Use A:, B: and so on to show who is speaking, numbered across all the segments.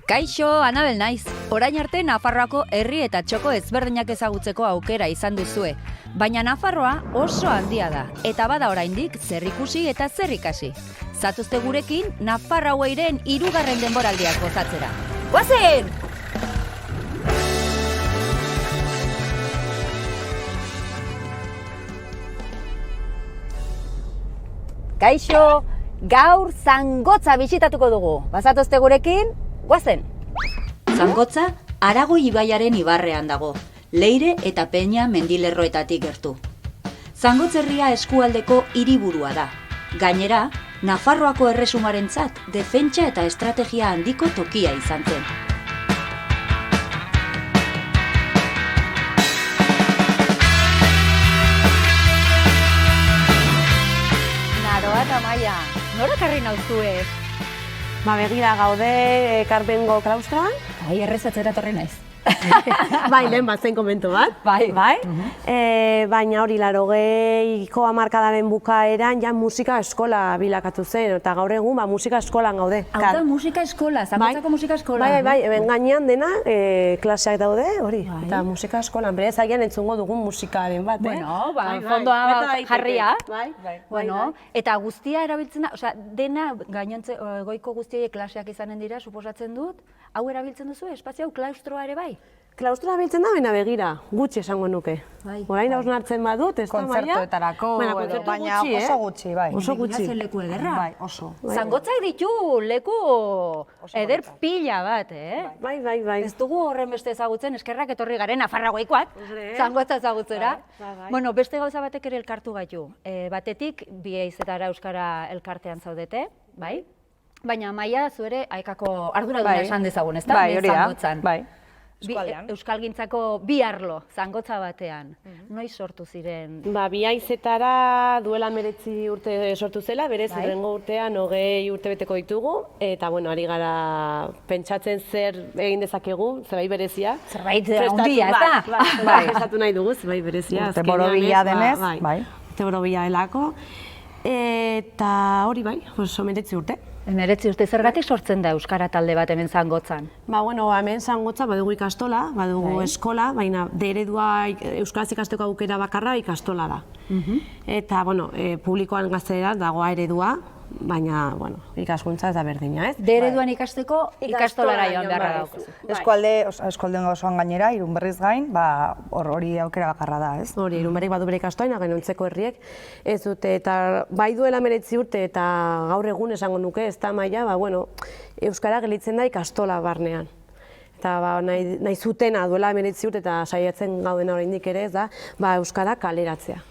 A: Kaixo, Anabel naiz. Orain arte Nafarroako herri eta txoko ezberdinak ezagutzeko aukera izan duzue. Baina Nafarroa oso handia da, eta bada oraindik zer ikusi eta zer ikasi. Zatuzte gurekin Nafarroairen 3. denboraldiak gozatzera. Goazen! Kaixo, gaur Zangotza bisitatuko dugu. Bazatozte gurekin, goazen! Zangotza, Aragoi ibaiaren ibarrean dago, Leire eta Peña mendilerroetatik gertu. Zangotz herria eskualdeko hiriburua da. Gainera, Nafarroako erresumarentzat defentsa eta estrategia handiko tokia izan zen. Naroa eta Maia, nora karri nauzue?
B: Begira gaude Karmengo klaustroan.
A: Bai, errezatzera torri naiz.
B: Bai, lehen bat zen komento bat.
A: Bai.
B: Baina hori 80ko hamarkadaren bukaeran ja musika eskola bilakatu zen, eta gaur egun musika eskolan gaude.
A: Hau da musika eskola, Zangotzako musika eskola.
B: Bai, hemen gainean dena klaseak daude, hori. Eta musika eskolan, berez agian entzungo dugun musikaren bat,
A: Bueno, fondoa jarria. Bueno, eta guztia erabiltzen da, osea, dena gainontze goiko guztiei klaseak izanen dira, suposatzen dut. Hau erabiltzen duzu, espazio hau klaustroa ere bai?
B: Klaustroa biltzen da, baina begira, gutxi esango nuke. Orain hausnartzen badut, ez da maia?
C: Kontzertuetarako, baina oso gutxi, bai.
B: Oso gutxi.
A: Leku ederra.
C: Bai, oso.
A: Zangotzak ditu leku eder pila bat,
B: Bai.
A: Ez dugu horren beste ezagutzen, eskerrak etorri garen Nafarroakoak, Zangotza ezagutzera. Bueno, beste gauza batek ere elkartu gaitu. Batetik, Biaizetara Euskara elkartean zaudete, bai? Baina Maia, zu ere Aekako arduraduna esan dezagun, ezta?
C: Bai, hori da.
A: Zangotzan.
C: Bai.
A: Euskalgintzako 2 arlo, Zangotza batean. Noiz sortu ziren?
B: Biaizetara duela 19 urte sortu zela, berez hurrengo urtean 20 urte beteko ditugu, eta bueno, ari gara pentsatzen zer egin dezakegu, zerbait berezia.
A: Zerbait handia, ezta?
B: Bai, esatu nahi dugu, zerbait berezia.
C: Urte borobila denez, bai.
B: Urte borobila delako. Eta hori bai, oso 19 urte.
A: 19 urte, zergatik sortzen da Euskara talde bat hemen Zangotzan?
B: Bueno, hemen Zangotza badugu ikastola, badugu eskola, baina eredua euskaraz ikasteko aukera bakarra ikastola da. Eta, bueno, publikoan gaztelera dagoa eredua, baina, bueno, ikaskuntza ez da berdina, ez?
A: Ereduan ikasteko ikastolara joan beharra daukazu.
C: Eskualdean osoan gainera, Irunberriz gain, hori aukera bakarra da, ez?
B: Hori, Irunberrik badu bere ikastola, gainontzeko herriek ez dute, eta bai duela 19 urte eta gaur egun esango nuke, ez da Maia, bueno, euskara gelitzen da ikastola barnean. Eta nahi zutena duela 19 urte eta saiatzen gaudena oraindik ere ez da, euskara kaleratzea.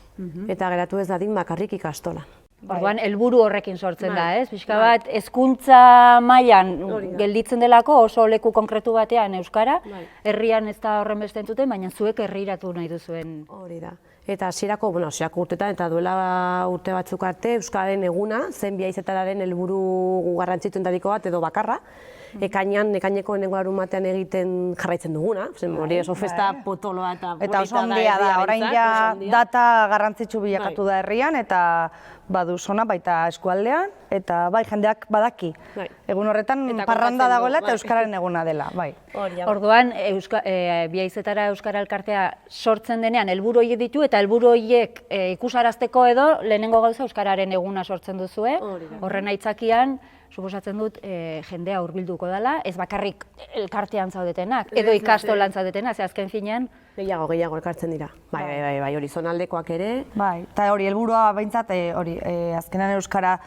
B: Eta geratu ez dadin bakarrik ikastola.
A: Orduan, helburu horrekin sortzen da, ez? Pixka bat, hezkuntza mailan gelditzen delako oso leku konkretu batean euskara, herrian ez da horren beste entzuten, baina zuek herriratu nahi duzuen.
B: Hori da. Eta hasierako urtetan eta duela urte batzuk arte Euskararen eguna, zen Biaizetararen helburu garrantzitsuenetariko bat edo bakarra. Ekaineko lehenengo larunbatean egiten jarraitzen duguna, hori oso festa potoloa
C: eta oso handia da, orain ja data garrantzitsu bilakatu da herrian eta badu zona baita eskualdean eta bai jendeak badaki. Egun horretan parranda dagoela eta Euskararen eguna dela, bai.
A: Orduan, Biaizetara Euskara elkartea sortzen denean helburu horiek ditu eta helburu horiek ikusarazteko edo lehenengo gauza Euskararen eguna sortzen duzue, horren aitzakian suposatzen dut jendea hurbilduko dela, ez bakarrik elkartean zaudetenak, edo ikastolan zaudetenak, ze azken finean.
B: Gehiago elkartzen dira. Bai, hori zonaldekoak ere.
C: Bai, eta hori helburua behintzat, azkenan euskara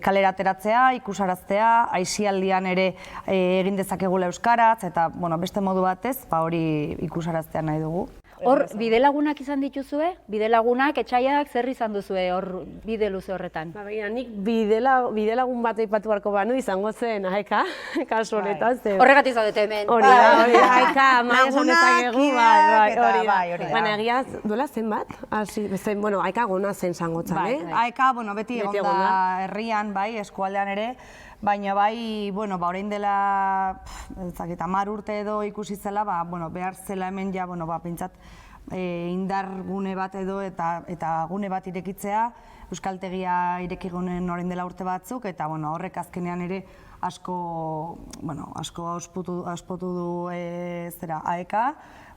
C: kalera ateratzea, ikusaraztea, aisialdian ere egin dezakegula euskaraz, eta beste modu batez, hori ikusaraztea nahi dugu.
A: Hor, bidelagunak izan dituzue? Bidelagunak, etxaiak, zer izan duzue hor bide luze horretan?
B: Nik bidelagun bat aipatu beharko banu izango zen, Aeka, kasu honetan.
A: Horregatik zaudete hemen.
B: Hori da, Aeka, Maia esan dezakegu, hori da. Baina egia duela zenbat? Aeka gona zen Zangotzan,
C: Aeka, beti egon da herrian, eskualdean ere, baina orain dela 10 urte edo ikusi zela, behar zela hemen ja, pentsat indar gune bat edo eta gune bat irekitzea, euskaltegia irekigunen orain dela urte batzuk, eta horrek azkenean ere asko auspotu du AEK,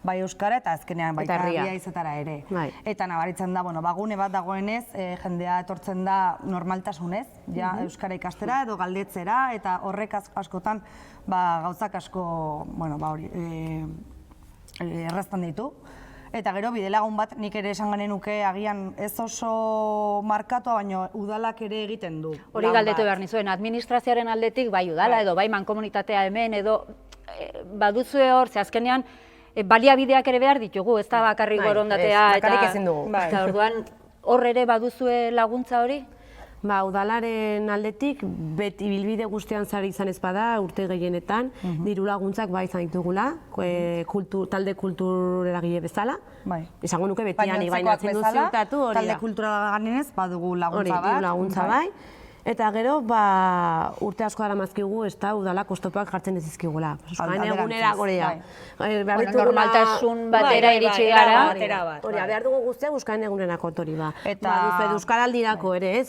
C: bai euskara eta azkenean baita Biaizetara ere. Eta nabaritzen da, gune bat dagoenez, jendea etortzen da normaltasunez, euskara ikastera edo galdetzera, eta horrek askotan gauzak asko erraztan ditu. Eta gero bidelagun bat nik ere esan gane nuke agian ez oso markatua, baina udalak ere egiten du.
A: Hori galdetu behar nizuen, administrazioaren aldetik bai udala edo bai mankomunitatea hemen edo baduzue hor, ze azkenean baliabideak ere behar ditugu, ez da bakarrik borondatea eta orduan hor ere baduzue laguntza hori?
B: Udalaren aldetik, beti bilbide guztian zari izan ez bada, urte gehienetan, diru laguntzak izan ditugula, talde kultureragile bezala. Izango nuke betian ibainatzen du ziutatu hori da.
C: Talde kultureraganez badugu laguntza bat.
B: Laguntza bai. Eta gero, urte asko dara mazkigu, ez da udalak oztopoak jartzen ez izkigula. Egunera gorea.
A: Normaltasun batera iritsi gara.
B: Hori, behar dugu guztiak Euskaren egunera kontori ba. Eta Euskaraldirako ere, ez?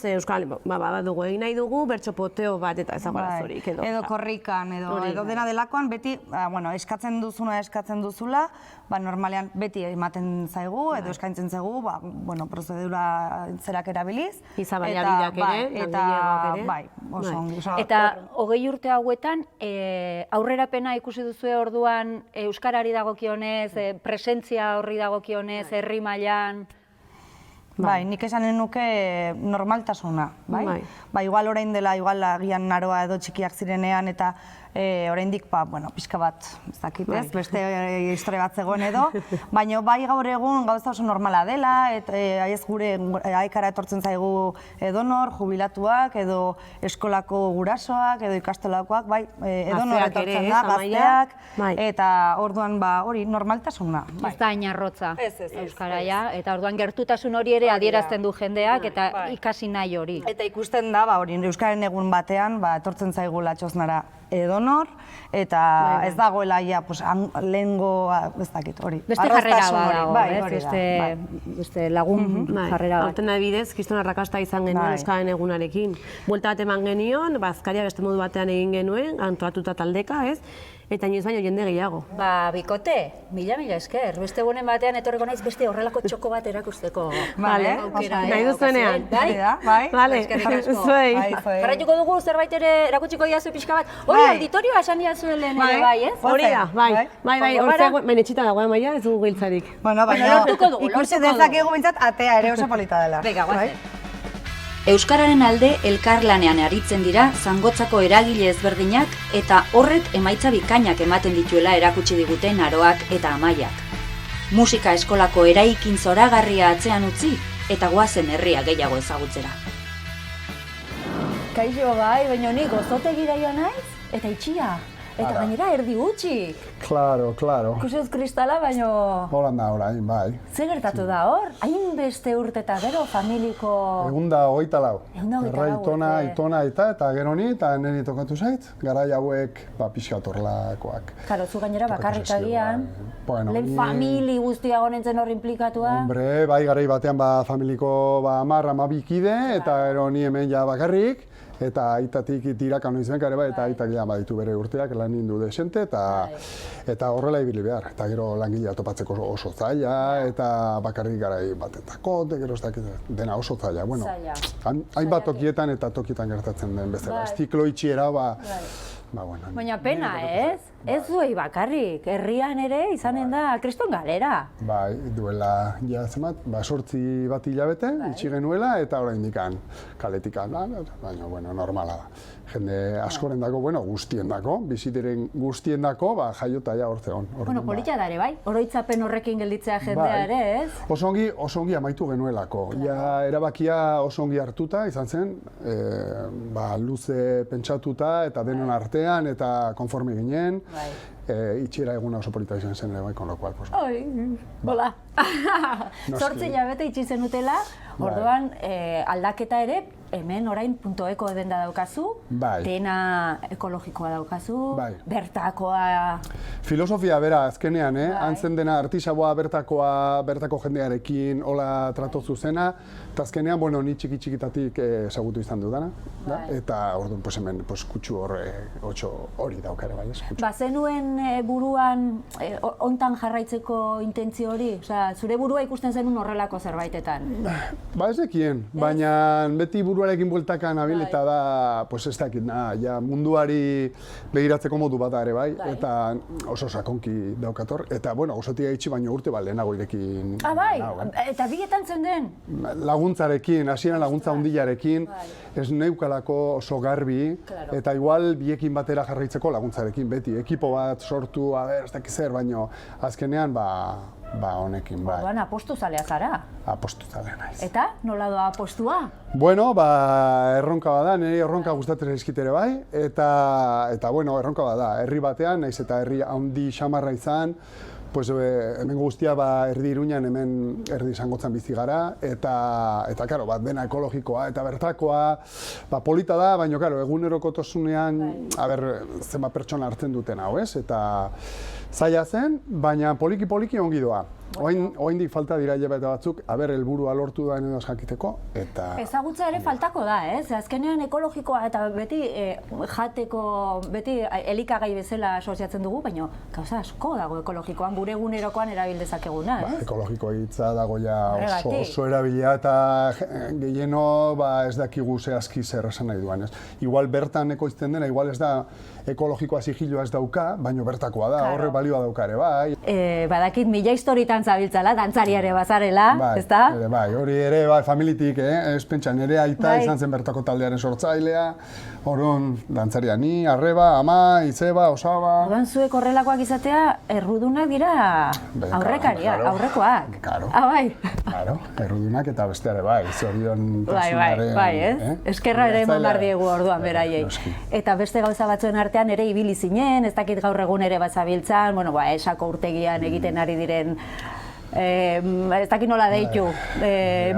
B: Badugu egin nahi dugu, bertso poteo bat eta ezagoraz hori.
C: Edo korrikan, edo dena delakoan, beti eskatzen duzula, normalean beti ematen zaigu, edo eskaintzen zaigu, prozedura zerak erabiliz.
B: Izabaliabideak ere,
A: Eta 20 urte hauetan, aurrerapena ikusi duzue orduan euskarari dagokionez, presentzia horri dagokionez, herri mailan?
C: Nik esanen nuke normaltasuna, bai? Igual orain dela, igual agian naroa edo txikiak zirenean eta oraindik, pixka bat, ez dakit ez, beste historia bat zegoen edo, baina bai gaur egun gauza oso normala dela, ez gure AEK-ara etortzen zaigu edonor, jubilatuak, edo eskolako gurasoak, edo ikastolakoak, edonor etortzen da, gazteak, eta orduan hori normaltasuna.
A: Ez da ainarrotza euskara, eta orduan gertutasun hori ere adierazten du jendeak, eta ikasi nahi hori.
C: Eta ikusten da, euskaren egun batean, etortzen zaigu latxoznara edonor, eta ez dagoela lehengo, ez dakit, hori.
A: Beste jarrera badago, beste lagun jarrera bat.
B: Horten adibidez, kriston arrakasta izan genuen Euskaren egunarekin. Buelta bat eman genion, azkaria beste modu batean egin genuen, antolatuta taldeka, ez? Eta inoiz baino jende gehiago.
A: Bikote, mila esker. Beste egunen batean etorriko naiz beste horrelako txoko bat erakusteko.
B: Nahi duzuenean.
A: Bai? Eskerrik asko. Jarraituko dugu zerbait ere erakutsiko diazu pixka bat. Hori, auditorioa esan diazu lehen ere, bai, ez?
B: Hori da, bai. Baina etxita dagoen maia, ez dugu giltzarik.
C: Baina ikusi dezakegu bintzat atea ere oso polita dela.
A: Bega, guazen. Euskararen alde elkarlanean aritzen dira Zangotzako eragile ezberdinak eta horrek emaitza bikainak ematen dituela erakutsi digute Naroak eta Amaiak. Musika eskolako eraikin zoragarria atzean utzi eta goazen herria gehiago ezagutzera. Kaixo baina ni gozotegira joan naiz eta itxia. Eta gainera erdi gutxik.
D: Claro.
A: Ikusiuz kristala, baino...
D: Horan da, orain, bai.
A: Zer gertatu da hor? Hainbeste urte eta gero familiko...
D: Egun da 24. Erra itona eta gero ni, eta niri tokatu zait, garai hauek pixkat horrelakoak.
A: Karo, zu gainera bakarrik agian, lehen famili guztia gonentzen hor implikatua.
D: Hombre, bai, garai batean familiko 10-12 kide, eta gero ni hemen ja bakarrik. Eta aitatik tiraka noiz benka ere bai, eta aitak ja baditu bere urteak lan indu desente, eta horrela ibili behar. Eta gero langilea topatzeko oso zaila, eta bakarrik garai batetako, gero ez dakit dena oso zaila. Bueno, hainbat tokietan eta tokietan gertatzen den bezala. Ziklo itxiera,
A: baina pena, ez? Ez duei bakarrik, herrian ere izanen da kriston galera.
D: Bai, duela, ja zemat, 8 bat hilabete, itxi genuela, eta oraindikan kaletikan, baina, normala da. Jende askoren dako, guztien dako, bizitiren guztien dako, jaiota ja hortze hon.
A: Polita da ere, bai? Oroitzapen horrekin gelditzea jendea ere, ez?
D: Oso ongi amaitu genuelako. Ja, erabakia oso ongi hartuta izan zen, luze pentsatuta eta denon artean eta konforme ginen. Itxiera eguna oso polita izan zen, con lo cual, pues...
A: Bola! 8 hilabete itxi zenutela, orduan aldaketa ere hemen orain .eko denda daukazu,
D: Bai.
A: dena ekologikoa daukazu,
D: Bai.
A: bertakoa...
D: Filosofia bera azkenean, antzen dena artisaboa bertako jendearekin, hola trato zuzena, eta azkenean, bueno, ni txikitatik ezagutu izan dudana, da? Eta orduan, pues hemen, pues kutsu hori daukare, bai, ez?
A: Ba, zenuen buruan hontan jarraitzeko intentzio hori? Osea, zure burua ikusten zenun horrelako zerbaitetan?
D: Ba, ez dekien, baina beti buruarekin bueltaka nabil eta da, pues ez dakit, ja munduari begiratzeko modu bat da ere, bai, eta oso sakonki daukator, eta, bueno, osatia itxi baino urte lehenago irekin.
A: Ah, bai? Eta bietan zen den?
D: Laguntzarekin, hasieran laguntza hundilarekin, ez neukalako oso garbi, eta igual biekin batera jarraitzeko laguntzarekin, beti, ekipo bat sortu, ez dakiz zer, baino azkenean, ba honekin, bai.
A: Orduan, apostuzalea zara?
D: Apostuzalea naiz.
A: Eta, nola doa apostua?
D: Bueno, erronka bada, niri erronka gustatzen zaizkit ere bai, eta bueno, erronka bada, herri batean, naiz eta herri handi xamarra izan, pues hemen guztia erdi Iruñan, hemen erdi Zangotzan bizi gara, eta karo, dena ekologikoa eta bertakoa, polita da, baina karo, egunerokotasunean, zenbat pertsona hartzen duten hau, ez? Eta zaila zen, baina poliki ongi doa. Oraindik falta dira hilabete batzuk, helburua lortu da edo jakiteko, eta...
A: Ezagutza ere faltako da, ez? Azkenean ekologikoa eta beti jateko, beti elikagai bezala asoziatzen dugu, baina gauza asko dago ekologikoan, gure egunerokoan erabil dezakeguna, ez?
D: Ekologiko hitza dago ja oso erabilia eta gehieno ez dakigu zehazki zer esan nahi duan, ez? Igual bertan ekoizten dena, igual ez da ekologikoa sigilloa ez dauka, baina bertakoa da, horrek balioa dauka ere, bai.
A: Badakit mila historietan zabiltzala, dantzari ere bazarela, ezta?
D: Bai, hori ere, familitik, ez pentsa, nire aita izan zen bertako taldearen sortzailea, orduan dantzaria ni, arreba, ama, izeba, osaba...
A: Orduan zuek horrelakoak izatea, errudunak dira aurrekoak.
D: Karo.
A: Bai.
D: Karo, errudunak eta besteare bai, zorion tasunaren...
A: Bai, ez? Eskerra ere eman behar diegu orduan beraiei. Eta beste gauza batzuen artean ere ibili zinen, ez dakit gaur egun ere bazabiltzan, esako urtegian egiten ari diren ez dakit nola deitu,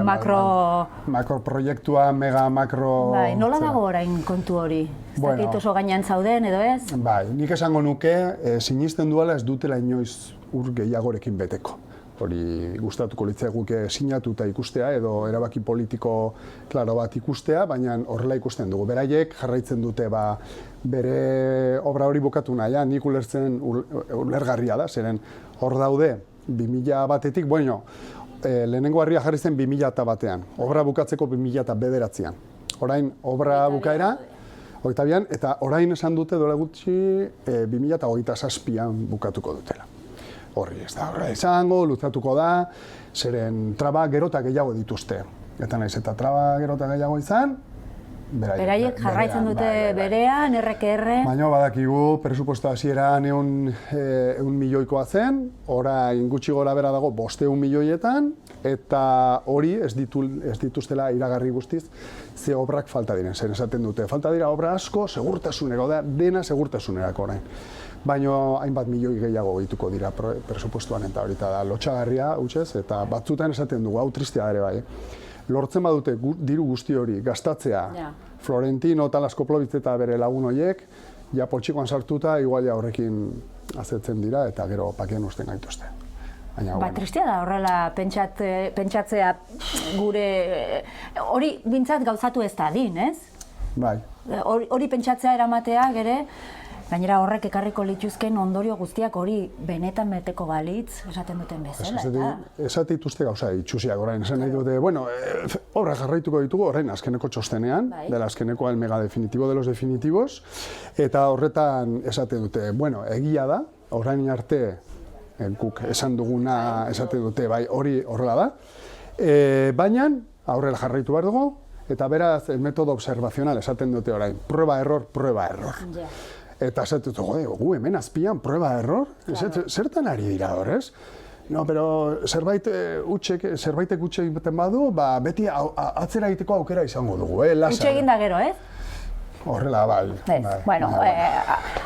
D: makroproiektua, mega makro...
A: Bai, nola dago orain kontu hori? Ez dakit oso gainean zauden, edo ez?
D: Bai, nik esango nuke, sinisten duela ez dutela inoiz ur gehiagorekin beteko. Hori gustatuko litzaiguke sinatuta ikustea edo erabaki politiko klaro bat ikustea, baina horrela ikusten dugu. Beraiek jarraitzen dute bere obra hori bukatu nahian, nik ulergarria da, zeren hor daude 2000 batetik, lehenengo harria jarri zen 2000 batean, obra bukatzeko 2009an. Orain obra bukaera, eta orain esan dute dola gutxi 2027an bukatuko dutela. Horri ez da horra izango, luzatuko da, zeren traba gerota gehiago dituzte. Eta naiz eta traba gerota gehiago izan,
A: beraiek jarraitzen dute berean, errekerre.
D: Baina badakigu, presupuesto hasieran 100 milioikoa zen, orain gutxi gora bera dago 500 milioietan, eta hori ez dituztela iragarri guztiz, ze obrak falta diren, zen esaten dute. Falta dira obra asko, segurtasuneko da, dena segurtasunerako orain. Baina hainbat milioi gehiago gehituko dira presupuestoan, eta hori da lotxagarria, utxez, eta batzutan esaten dugu, hau tristea ere bai. Lortzen badute diru guzti hori gastatzea, Florentino eta Laskoplovitz eta bere lagun horiek, ja poltsikoan sartuta, igual ja horrekin azetzen dira, eta gero pakean usten gaituzte.
A: Tristea da horrela pentsatzea gure, hori bintzat gauzatu ez da din, ez?
D: Bai.
A: Hori pentsatzea eramatea, gere, gainera horrek ekarriko lituzken ondorio guztiak hori benetan beteko balitz, esaten duten bezala, eta?
D: Esate dituzte gauza itxusiak orain, esan nahi dute, obra jarraituko ditugu orain azkeneko txostenean, dela azkeneko el mega definitivo de los definitivos, eta horretan esate dute, egia da, orain arte, guk esan duguna esate dute, bai hori horrela da, baina aurrera jarraitu behar dugu, eta beraz, el metodo observazional esaten dute orain, prueba error. Eta esaten dute, gu hemen azpian, prueba-error? Zertan ari dira horrez? No, pero zerbaitek utxe egiten badu, beti atzera egiteko aukera izango dugu,
A: Utxe egin da gero, ez?
D: Horrela, bai.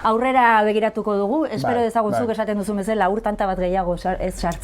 A: Aurrera begiratuko dugu, espero dezagun zuk esaten duzu bezala, ur tanta bat gehiago ez sartzea.